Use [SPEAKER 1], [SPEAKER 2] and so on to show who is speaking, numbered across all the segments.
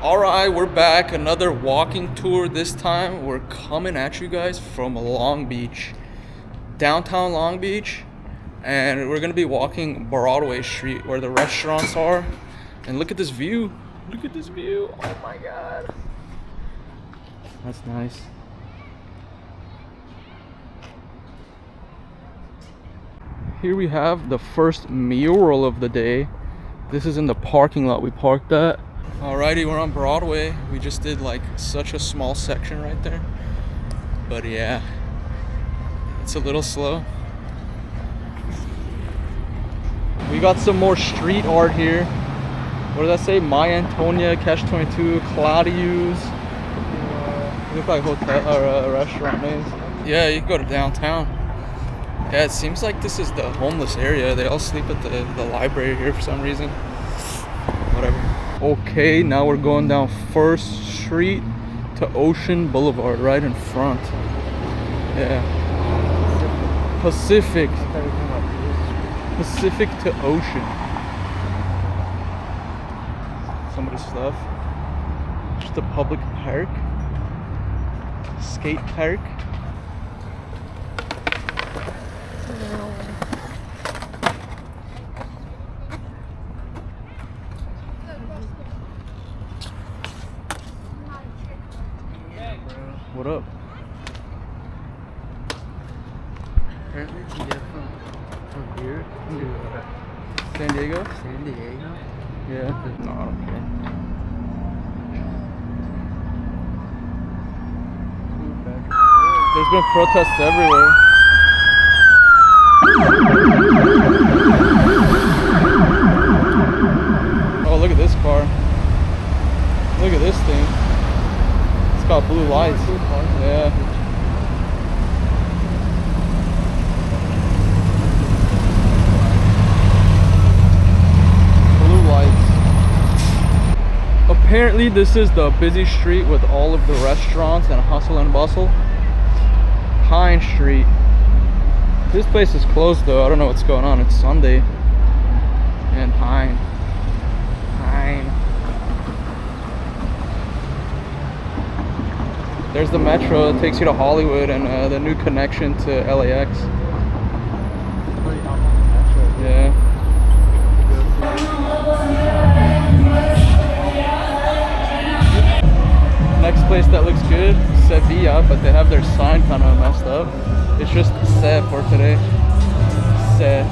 [SPEAKER 1] Alright, we're back. Another walking tour. This time we're coming at you guys from Long Beach. Downtown Long Beach. And we're gonna be walking Broadway Street where the restaurants are. And look at this view. Look at this view. Oh my god. That's nice. Here we have the first mural of the day. This is in the parking lot we parked at. Alrighty, we're on Broadway. We just did like such a small section right there. But yeah, it's a little slow. We got some more street art here. What did I say? My Antonia, Catch-22, Claudius. Look like hotel or restaurant names. Yeah, you can go to downtown. Yeah, it seems like this is the homeless area. They all sleep at the library here for some reason. Whatever. Okay, now we're going down First Street to Ocean Boulevard, right in front. Yeah. Pacific to Ocean. Somebody's stuff. Just a public park. Skate park. What up?
[SPEAKER 2] Apparently to get from here to
[SPEAKER 1] San Diego?
[SPEAKER 2] San Diego.
[SPEAKER 1] Yeah. No, I don't care. There's been protests everywhere. Oh, look at this car. Look at this thing. It's got blue lights. Yeah. Blue lights. Apparently this is the busy street with all of the restaurants and hustle and bustle. Pine Street. This place is closed though. I don't know what's going on. It's Sunday. And Pine. There's the metro that takes you to Hollywood and the new connection to LAX. Yeah. Next place that looks good, Sevilla, but they have their sign kind of messed up. It's just Se for today. Se.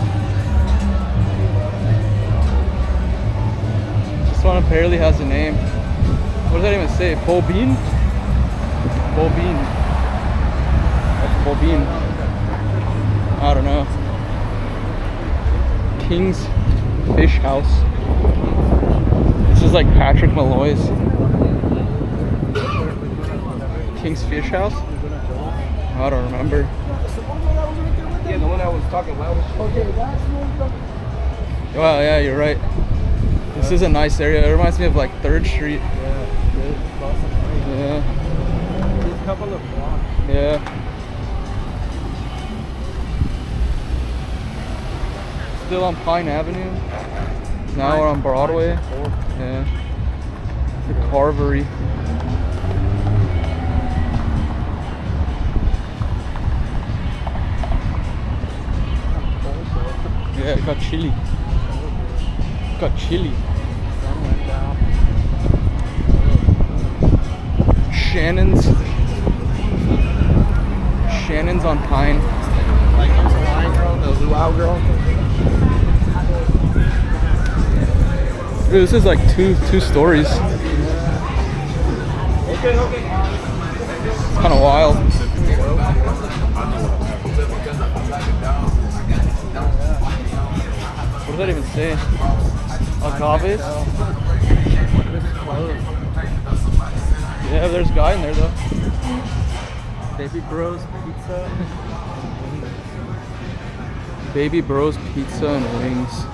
[SPEAKER 1] This one apparently has a name. What does that even say? Bobine? Bobine. That's Bobine. I don't know. King's Fish House. This is like Patrick Malloy's. King's Fish House? I don't remember.
[SPEAKER 2] Yeah, the one that was talking loudest.
[SPEAKER 1] Wow, yeah, you're right. This is a nice area. It reminds me of like 3rd Street. Yeah.
[SPEAKER 2] There's a couple of blocks.
[SPEAKER 1] Yeah. Still on Pine Avenue. Now we're on Broadway. Yeah. The Carvery. Yeah, it got chilly. Got chilly. Shannon's on Pine.
[SPEAKER 2] Like the Hawaiian girl, the luau girl.
[SPEAKER 1] Dude, this is like two stories.
[SPEAKER 2] Okay.
[SPEAKER 1] It's kind of wild. What does that even say? Agaves? Yeah, there's a guy in there though.
[SPEAKER 2] Baby Bros Pizza.
[SPEAKER 1] Baby Bros Pizza and Wings.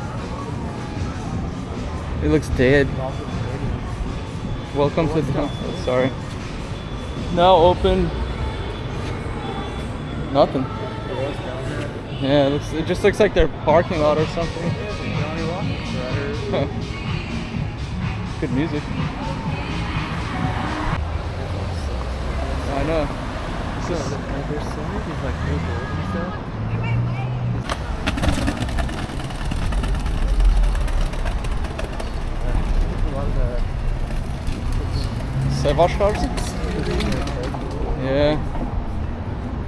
[SPEAKER 1] It looks dead. Welcome to the... Sorry. Now open. Nothing. Yeah, it just looks like their parking lot or something. Good music. I know.
[SPEAKER 2] So there's so many of these like new buildings stuff. A lot of the
[SPEAKER 1] Sevash. Yeah.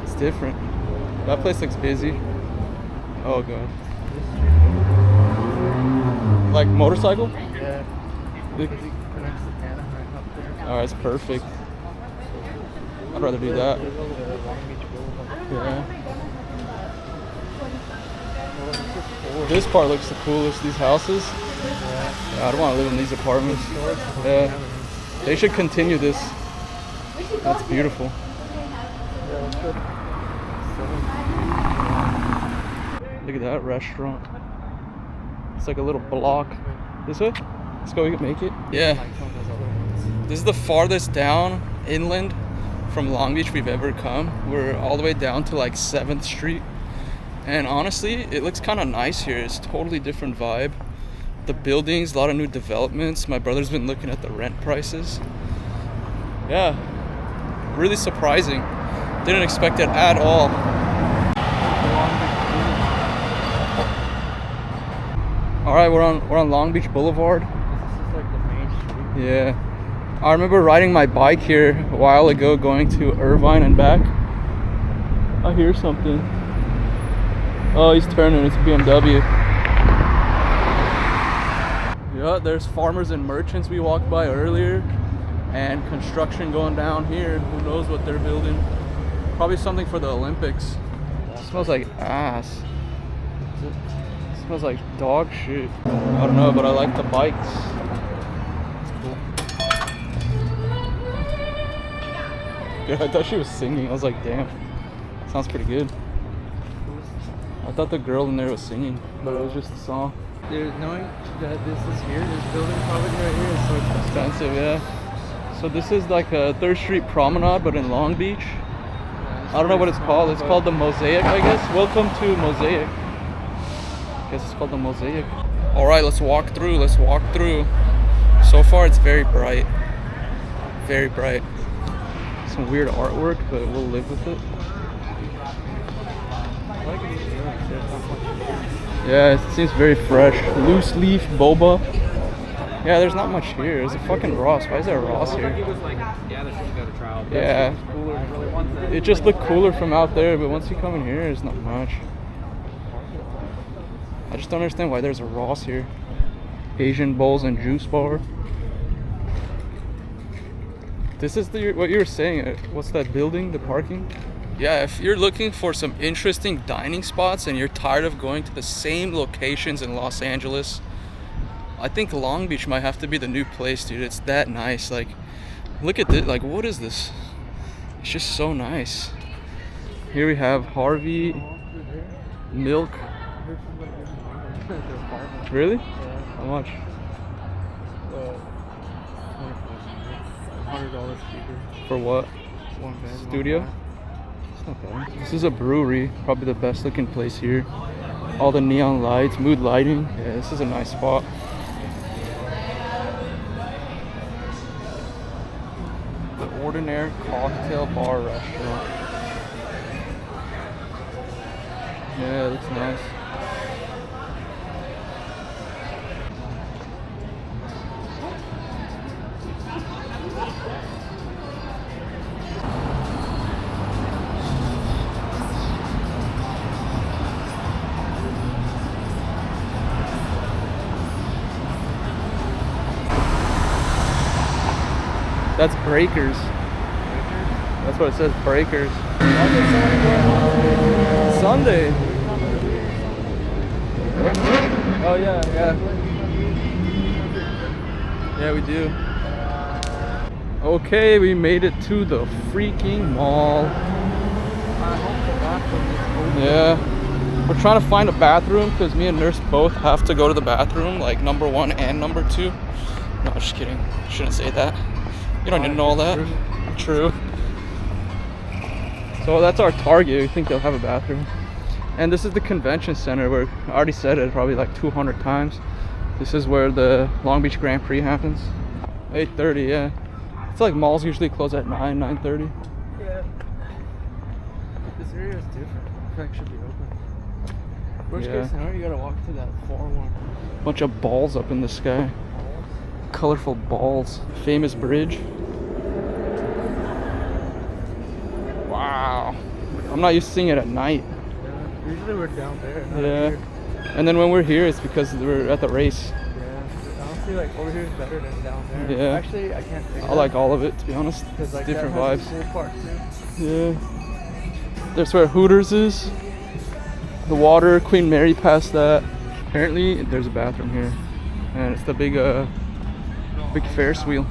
[SPEAKER 1] It's different. That place looks busy. Oh god. Like motorcycle?
[SPEAKER 2] yeah.
[SPEAKER 1] Oh, that's perfect. I'd rather do that. Yeah. This part looks the coolest. These houses. Yeah, I don't want to live in these apartments. Yeah. They should continue this. That's beautiful. Look at that restaurant. It's like a little block. This way? Let's go, we can make it. Yeah. This is the farthest down inland from Long Beach we've ever come. We're all the way down to like 7th Street. And honestly, it looks kind of nice here. It's totally different vibe. The buildings, a lot of new developments. My brother's been looking at the rent prices. Yeah, really surprising. Didn't expect it at all. All right, we're on Long Beach Boulevard.
[SPEAKER 2] This is like the main street.
[SPEAKER 1] Yeah, I remember riding my bike here a while ago, going to Irvine and back. I hear something. Oh, he's turning. It's a BMW. Yeah, there's farmers and merchants we walked by earlier, and construction going down here. Who knows what they're building? Probably something for the Olympics. It smells like ass. It smells like dog shit. I don't know, but I like the bikes. It's cool. Yeah, I thought she was singing. I was like, damn, sounds pretty good. I thought the girl in there was singing, but it was just a song.
[SPEAKER 2] Dude, knowing that this is here, this building probably right here is so
[SPEAKER 1] Expensive, yeah. So this is like a 3rd Street Promenade, but in Long Beach. I don't know what it's called. It's called the Mosaic, I guess. Welcome to Mosaic. I guess it's called the Mosaic. All right, let's walk through. Let's walk through. So far, it's very bright. Very bright. Some weird artwork, but we'll live with it. Yeah, it seems very fresh. Loose leaf boba. Yeah, there's not much here. There's a fucking Ross. Why is there a Ross here? Yeah. It just looked cooler from out there, but once you come in here, there's not much. I just don't understand why there's a Ross here. Asian bowls and juice bar. This is what you were saying. What's that building? The parking? Yeah, if you're looking for some interesting dining spots and you're tired of going to the same locations in Los Angeles, I think Long Beach might have to be the new place, dude. It's that nice. Like, look at this. Like, what is this? It's just so nice. Here we have Harvey Milk. Really? How much?
[SPEAKER 2] $100 speaker.
[SPEAKER 1] For what?
[SPEAKER 2] One bed.
[SPEAKER 1] Studio? Okay. This is a brewery, probably the best looking place here. All the neon lights, mood lighting. Yeah, this is a nice spot. The Ordinary Cocktail Bar Restaurant. Yeah, it looks nice. That's Breakers. That's what it says, Breakers. Sunday. Oh yeah, yeah. Yeah, we do. Okay, we made it to the freaking mall. Yeah. We're trying to find a bathroom because me and Nurse both have to go to the bathroom, like number 1 and number 2. No, just kidding. Shouldn't say that. You don't need to know all that. True. So that's our target. We think they'll have a bathroom. And this is the convention center where I already said it probably like 200 times. This is where the Long Beach Grand Prix happens. 8:30, yeah. It's like malls usually close at 9:30.
[SPEAKER 2] Yeah, This area is different. I feel like it should be open. Worst
[SPEAKER 1] Yeah.
[SPEAKER 2] case scenario, you gotta walk to that far one.
[SPEAKER 1] Bunch of balls up in the sky. Colorful balls. Famous bridge. Wow. I'm not used to seeing it at night.
[SPEAKER 2] Yeah. Usually we're down there. Not
[SPEAKER 1] Yeah.
[SPEAKER 2] here.
[SPEAKER 1] And then when we're here, it's because we're at the race.
[SPEAKER 2] Yeah. Honestly, like over here is better than down there.
[SPEAKER 1] Yeah.
[SPEAKER 2] Actually, I can't think.
[SPEAKER 1] I like all of it, to be honest.
[SPEAKER 2] because
[SPEAKER 1] It's
[SPEAKER 2] like
[SPEAKER 1] different
[SPEAKER 2] that has
[SPEAKER 1] vibes.
[SPEAKER 2] a cool part too.
[SPEAKER 1] Yeah. There's where Hooters is. The water, Queen Mary past that. Apparently, there's a bathroom here. And it's the big Ferris wheel.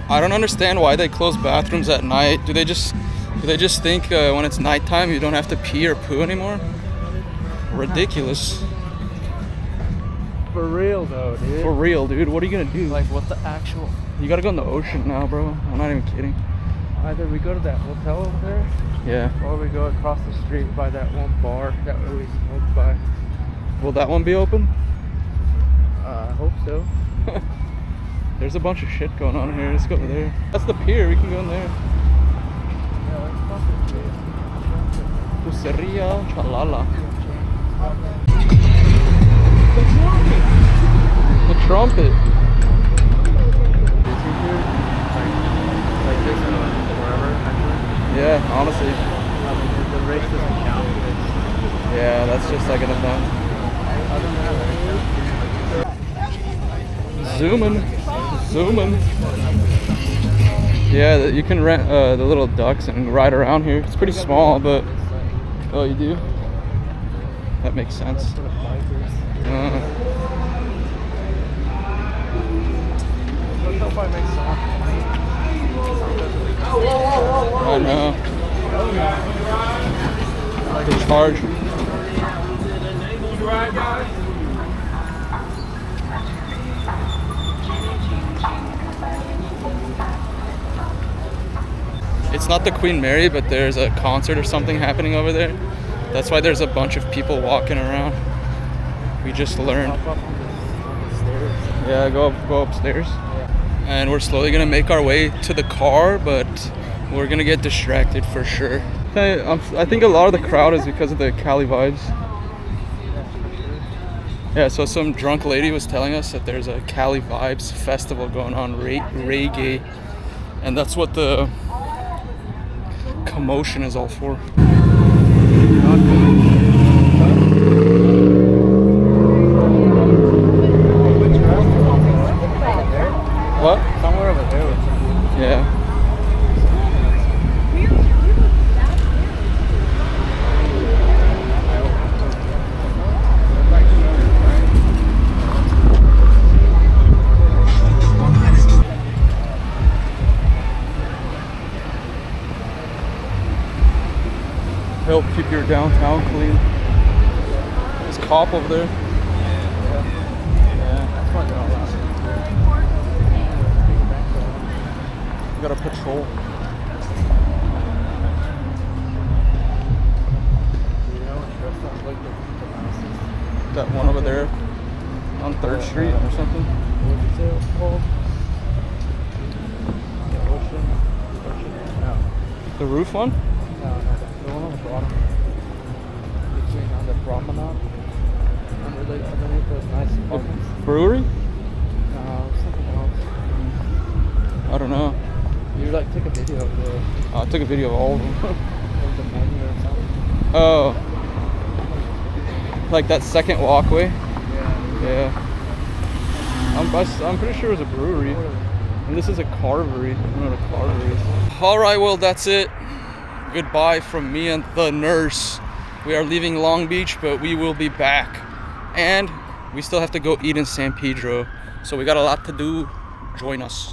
[SPEAKER 1] I don't understand why they close bathrooms at night. Do they just think when it's nighttime you don't have to pee or poo anymore? Ridiculous.
[SPEAKER 2] For real though, dude.
[SPEAKER 1] For real, dude. What are you gonna do?
[SPEAKER 2] Like what the actual?
[SPEAKER 1] You gotta go in the ocean now, bro. I'm not even kidding.
[SPEAKER 2] Either we go to that hotel over there,
[SPEAKER 1] Yeah.
[SPEAKER 2] or we go across the street by that one bar that we smoked by.
[SPEAKER 1] Will that one be open?
[SPEAKER 2] I hope so.
[SPEAKER 1] There's a bunch of shit going on here. Let's go over there. That's the pier. We can go in there.
[SPEAKER 2] Yeah, let's fucking
[SPEAKER 1] Puceria Chalala. The trumpet.
[SPEAKER 2] Like this and wherever, actually.
[SPEAKER 1] Yeah, honestly.
[SPEAKER 2] I mean, the race doesn't count.
[SPEAKER 1] Yeah, that's just like an event.
[SPEAKER 2] Other than that,
[SPEAKER 1] Zooming. Yeah, you can rent the little ducks and ride around here. It's pretty small, but oh, you do? That makes sense. I know. They charge. It's not the Queen Mary, but there's a concert or something happening over there. That's why there's a bunch of people walking around. We just learned. Yeah, go upstairs. And we're slowly gonna make our way to the car, but we're gonna get distracted for sure. I think a lot of the crowd is because of the Cali Vibes. Yeah, so some drunk lady was telling us that there's a Cali Vibes festival going on, reggae, and that's what the commotion is all for. What?
[SPEAKER 2] Somewhere over there.
[SPEAKER 1] Yeah. Help keep your downtown clean. There's a cop over there. Yeah.
[SPEAKER 2] That's what they're all about.
[SPEAKER 1] We got a patrol. That one over there on 3rd Street or something.
[SPEAKER 2] What's it called? No.
[SPEAKER 1] The roof one?
[SPEAKER 2] No, the one on the bottom. Between on the promenade. Underneath those nice apartments.
[SPEAKER 1] Brewery?
[SPEAKER 2] No, something else.
[SPEAKER 1] I don't know.
[SPEAKER 2] You like took a video of the
[SPEAKER 1] I took a video of all of them.
[SPEAKER 2] of the menu or something.
[SPEAKER 1] Oh. Like that second walkway?
[SPEAKER 2] Yeah.
[SPEAKER 1] Yeah. I'm pretty sure it was a brewery. And this is a carvery. I don't know what a carvery is. Alright, well that's it. Goodbye from me and the nurse. We are leaving Long Beach, but we will be back. And we still have to go eat in San Pedro. So we got a lot to do. Join us.